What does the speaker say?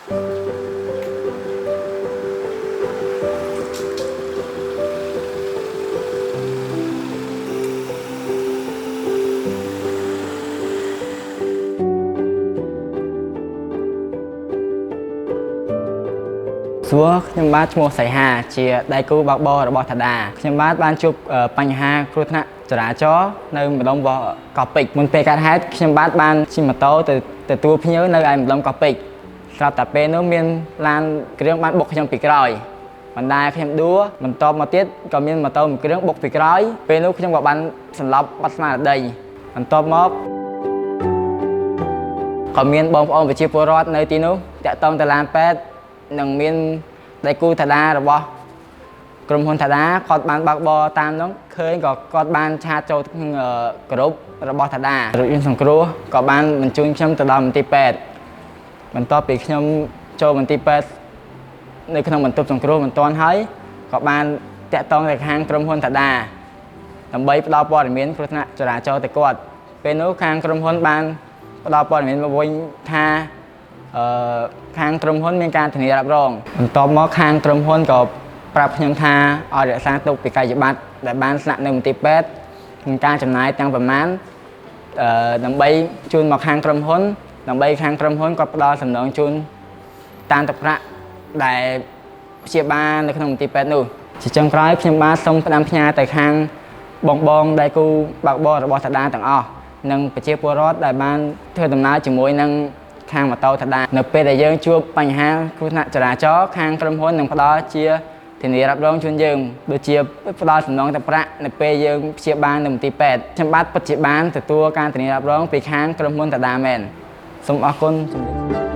សួរខ្ញុំបាទឈ្មោះសៃហាជាដៃគូបើកបររបស់ថាដាខ្ញុំបាទបានជួបបញ្ហាគ្រោះថ្នាក់ចរាចរណ៍នៅម្ដុំកោះពេជ្រមុនពេលកើតហេតុខ្ញុំបាទបានជិះម៉ូតូទៅទទួលភ្ញៀវនៅឯម្ដុំកោះពេជ្រស្រាប់តែពេលនោះមានឡានគ្រឿងបានបុកខ្ញុំពីក្រោយបណ្ដាខ្ញុំដួលបន្ទាប់មកទៀតក៏មានម៉ូតូមួយគ្រឿងបុកពីក្រោយពេលនោះខ្ញុំក៏បានសន្លប់បាត់ស្មារតីបន្ទាប់មកក៏មានបងប្អូនប្រជាពលរដ្ឋនៅទីនោះតាក់ទងទៅឡានពេទ្យនឹងមានដៃគូថាដារបស់ក្រុមហ៊ុនថាដាគាត់បានបើកបរតាមនោះឃើញក៏គាត់បានឆាតចូលក្នុងក្រុមរបស់ថាដារថយន្តសង្គ្រោះក៏បានបញ្ជូនខ្ញុំទៅដល់មន្ទីរពេទ្យបន្ទាប់ពីខ្ញុំចូលមន្ទីរពេទ្យនៅក្នុងបន្ទប់សង្គ្រោះមិនទាន់ហើយក៏បានតាក់ទងទៅខាងក្រុមហ៊ុនថាដាដើម្បីផ្ដល់ព័ត៌មានគ្រោះថ្នាក់ចរាចរណ៍ទៅគាត់ពេលនោះខាងក្រុមហ៊ុនបានផ្ដល់ព័ត៌មានមកវិញថាខាងក្រុមហ៊ុនមានការធានារ៉ាប់រងបន្ទាប់មកខាងក្រុមហ៊ុនក៏ប្រាប់ខ្ញុំថាឲ្យរក្សាទុកពីកាយប័ត្រដែលបានស្នាក់នៅមន្ទីរពេទ្យនឹងការចំណាយទាំងប្រមាណដើម្បីជូនមកខាងក្រុមហ៊ុនដើម្បីខាងក្រុមហ៊ុនក៏ផ្ដល់សំណងជូនតាមទឹកប្រាក់ដែលព្យាបាលនៅក្នុងមន្ទីរពេទ្យនោះជាចុងក្រោយខ្ញុំបាទសូមផ្ដាំផ្ញើទៅខាងបងដៃគូបើកបររបស់ថាដាទាំងអស់និងប្រជាពលរដ្ឋដែលបានធ្វើដំណើរជាមួយនឹងខាងម៉ូតូថាដានៅពេលដែលយើងជួបបញ្ហាគ្រោះថ្នាក់ចរាចរណ៍ខាងក្រុមហ៊ុននឹងផ្ដល់ជាធានារ៉ាប់រងជូនយើងដូចជាផ្ដល់សំណងទឹកប្រាក់នៅពេលយើងព្យាបាលនៅមន្ទីរពេទ្យខ្ញុំបាទពិតជាបានទទួលការធានារ៉ាប់រងពីខាងក្រុមហ៊ុនថាដាមែនសូមអរគុណជំរាប